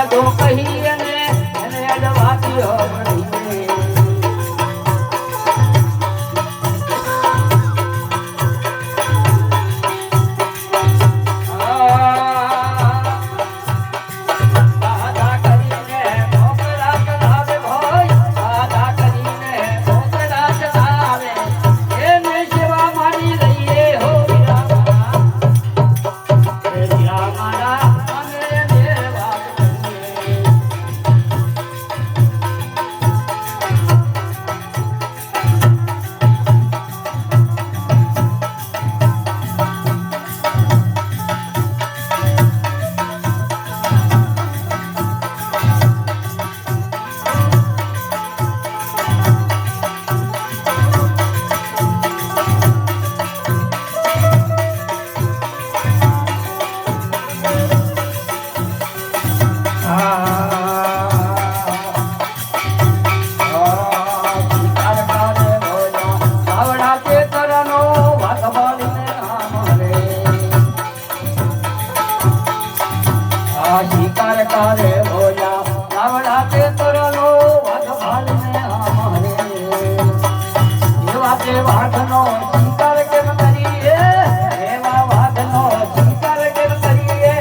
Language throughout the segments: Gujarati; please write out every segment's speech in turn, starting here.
વાદો કહી અને એને અડવાતી હોબળી શિકાર કરે ભોલા આવડા તે તરનો વાઘ ભાલને આમરે એવા તે વાઘનો શિકાર કેમ કરીએ એવા વાઘનો શિકાર કેમ કરીએ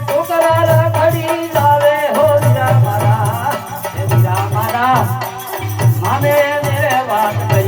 છોકરા ઘડી લાવે હો વીરા મારા માને રે વાત